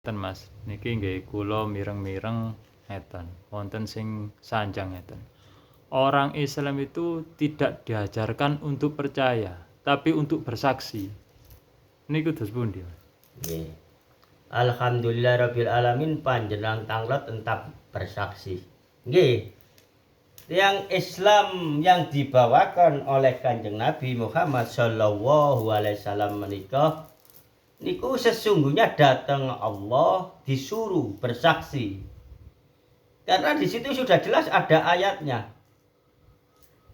ngeten Mas, niki nggih kula mireng-mireng ngeten, wonten sing sanjang ngeten. Orang Islam itu tidak diajarkan untuk percaya, tapi untuk bersaksi. Niku dos pundi? Nggih. Alhamdulillahirabbil alamin panjenengan tanglot tentang bersaksi. Nggih. Yang Islam yang dibawakan oleh Kanjeng Nabi Muhammad sallallahu alaihi wasallam menika niku sesungguhnya datang Allah disuruh bersaksi. Karena di situ sudah jelas ada ayatnya.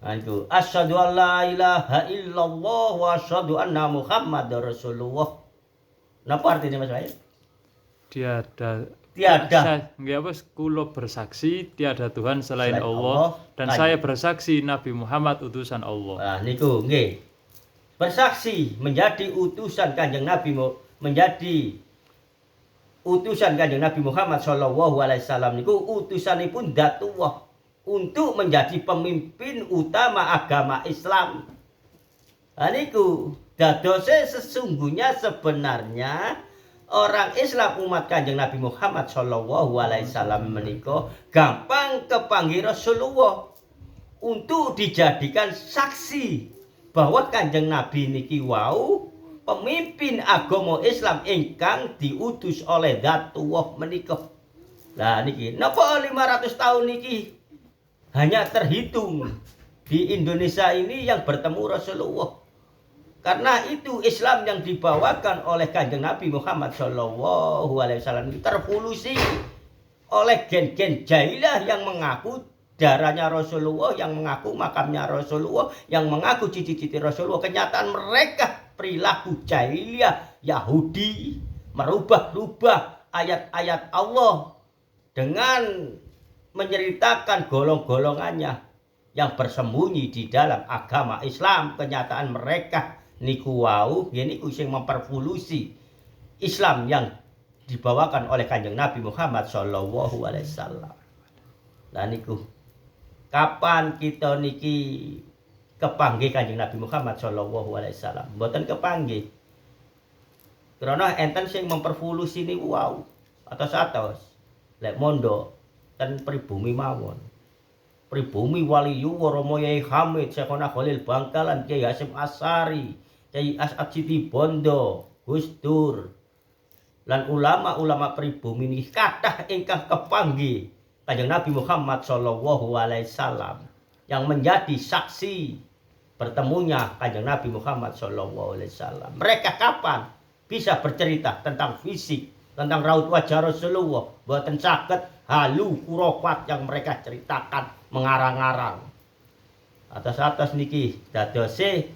Nah, itu asyhadu an la ilaha illallah wa asyhadu anna Muhammadar Rasulullah. Napa artinya Mas Wahid? Tiada. Nggih apa kula bersaksi tiada Tuhan selain Selain Allah dan Allah. saya bersaksi Nabi Muhammad utusan Allah. Nah, niku nggih. Bersaksi menjadi utusan Kanjeng Nabi menjadi utusan Kanjeng Nabi Muhammad sallallahu alaihi wasallam niku utusanipun datullah untuk menjadi pemimpin utama agama Islam. Nah, niku dadose sesungguhnya sebenarnya orang Islam umat Kanjeng Nabi Muhammad sallallahu alaihi wasallam menika gampang kepanggih Rasulullah untuk dijadikan saksi bahwa Kanjeng Nabi niki wau pemimpin agama Islam ingkang diutus oleh Zatullah menika. Lah niki napa 500 tahun niki hanya terhitung di Indonesia ini yang bertemu Rasulullah. Karena itu Islam yang dibawakan oleh Kanjeng Nabi Muhammad sallallahu alaihi wasallam terpolusi oleh gen-gen jahiliyah yang mengaku darahnya Rasulullah, yang mengaku makamnya Rasulullah, yang mengaku ciri-ciri Rasulullah. Kenyataan mereka perilaku jahiliyah Yahudi merubah-rubah ayat-ayat Allah dengan menceritakan golong-golongannya yang bersembunyi di dalam agama Islam. Kenyataan mereka niku wau niku sing mempervolusi Islam yang dibawakan oleh Kanjeng Nabi Muhammad sallallahu alaihi wasallam. Lah niku kapan kita niki kepanggih Kanjeng Nabi Muhammad sallallahu alaihi wasallam? Mboten kepanggih. Karena enten sing mempervolusi niku wau atos-atos. Lek mondok ten pribumi mawon. Pribumi Waliyu Romo Yai Hamid, Syekhona Khalil Bangkalan, Kiai Hasyim Asy'ari, Kiai As'ad Siti Bondo, Gus Dur, lan ulama-ulama pribumi niki kathah ingkang kepanggih Kanjeng Nabi Muhammad sallallahu alaihi wasallam yang menjadi saksi bertemunya Kanjeng Nabi Muhammad sallallahu alaihi wasallam. Mereka kapan bisa bercerita tentang fisik, tentang raut wajah Rasulullah? Mboten saged halu kurofat yang mereka ceritakan mengarang-arang. Atas-atas niki dadose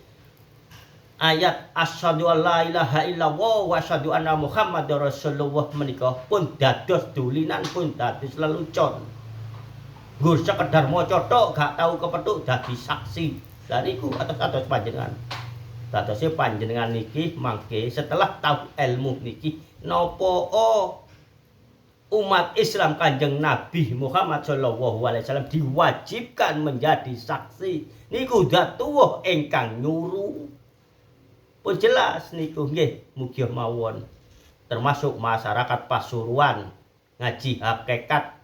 ayat asyhadu an la ilaha illallah wa asyhadu anna Muhammadar Rasulullah menika pun dados dulinan, pun dados lelucon. Gur sekedar maca tok gak tahu kepethuk dadi saksi. Lah niku atas-atas panjenengan. Dadose panjenengan niki mangke setelah tahu ilmu niki napa umat Islam Kanjeng Nabi Muhammad sallallahu alaihi wasallam diwajibkan menjadi saksi. Niku Zatullah ingkang nyuruh. Pun jelas niku nggih mugi mawon termasuk masyarakat Pasuruan ngaji hakikat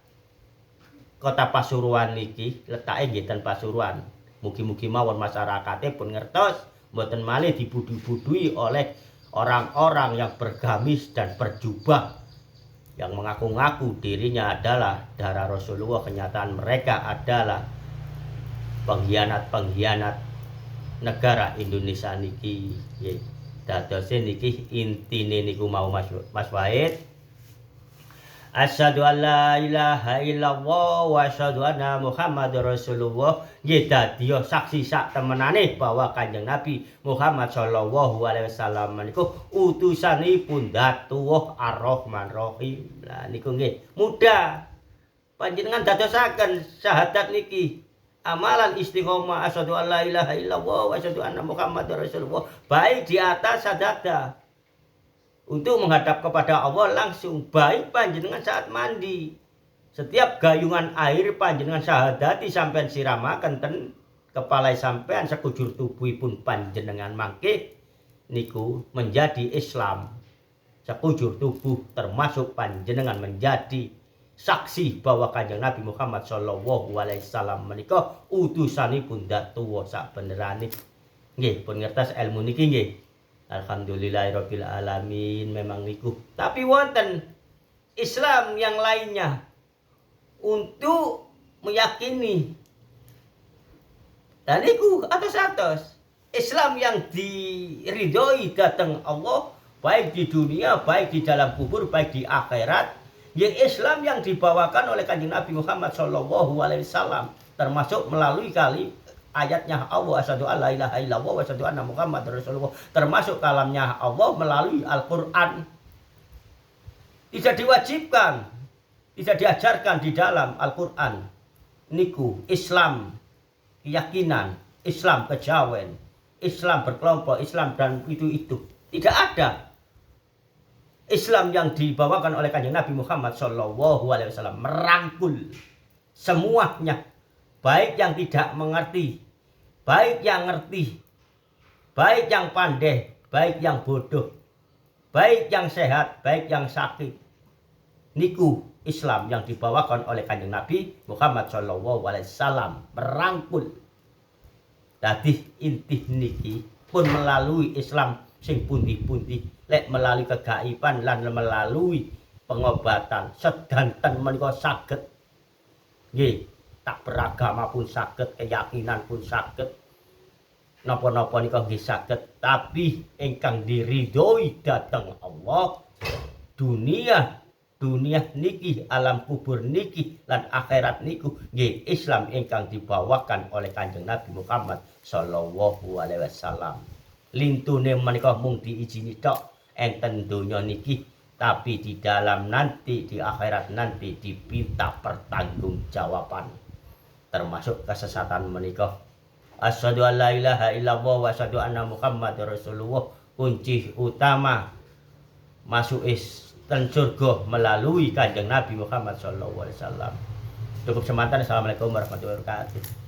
kota Pasuruan niki letake nggih ten Pasuruan. Mugi-mugi mawon masyarakate pun ngertos mboten malih dibudui-budui oleh orang-orang yang bergamis dan berjubah yang mengaku-ngaku dirinya adalah darah Rasulullah. Kenyataan mereka adalah pengkhianat-pengkhianat negara Indonesia niki. Dadose niki intine niku mau Mas Wahid. Asyhadu an la ilaha illallah wa asyhadu anna Muhammadar Rasulullah. Nggih dadi saksi sak temenane bahwa Kanjeng Nabi Muhammad sallallahu alaihi wasallam niku utusanipun Zatullah Ar-Rahman Rahim. Lah niku nggih mudah panjenengan dadosaken syahadat niki amalan istiqomah asyhadu an la ilaha illallah wa asyhadu anna Muhammadar Rasulullah baik di atas sadada untuk menghadap kepada Allah langsung, baik panjenengan saat mandi. Setiap gayungan air panjenengan syahadati sampean siramaken ten kepala sampean sekujur tubuhipun panjenengan mangke niku menjadi Islam. sekujur tubuh termasuk panjenengan menjadi saksi bahwa Kanjeng Nabi Muhammad sallallahu alaihi wasallam menika utusanipun datuwa sabenerane. Nggih, pun ngertos ilmu niki nggih. Alhamdulillahirabbil alamin memang niku. Tapi wonten Islam yang lainnya untuk meyakini dan niku atos-atos Islam yang diridhoi datang Allah baik di dunia, baik di dalam kubur, baik di akhirat. Ya Islam yang dibawakan oleh Kanjeng Nabi Muhammad sallallahu alaihi wasallam termasuk melalui kali ayatnya Allah asyhadu alla ilaha illallah wa asyhadu anna Muhammadar Rasulullah, termasuk kalamnya Allah melalui Al-Qur'an. Tidak diwajibkan, tidak diajarkan di dalam Al-Qur'an niku Islam keyakinan, Islam kejawen, Islam berkelompok, Islam dan itu. Tidak ada. Islam yang dibawakan oleh Kanjeng Nabi Muhammad sallallahu alaihi wasallam merangkul semuanya, baik yang tidak mengerti, baik yang ngerti, baik yang pandai, baik yang bodoh, baik yang sehat, baik yang sakit. Niku Islam yang dibawakan oleh Kanjeng Nabi Muhammad sallallahu alaihi wasallam merangkul. Dadi inti niki pun melalui Islam sing pundi-pundi lek melalui kegaiban lan melalui pengobatan sedanten menika saged nggih tak beragama pun saged, keyakinan pun saged, napa-napa nika nggih saged, tapi ingkang diridhoi dhateng Allah dunia niki, alam kubur niki lan akhirat niku nggih Islam ingkang dibawakan oleh Kanjeng Nabi Muhammad sallallahu alaihi wasallam. Lintune menika mung diijini tok enten donya niki, tapi di dalam nanti di akhirat nanti dipinta pertanggungjawaban termasuk kesesatan menika. Asyhadu alla ilaha illallah wa asyhadu anna Muhammadar Rasulullah, kunci utama masuk ten surga melalui Kanjeng Nabi Muhammad sallallahu alaihi wasallam. Cukup semantan. Assalamualaikum warahmatullahi wabarakatuh.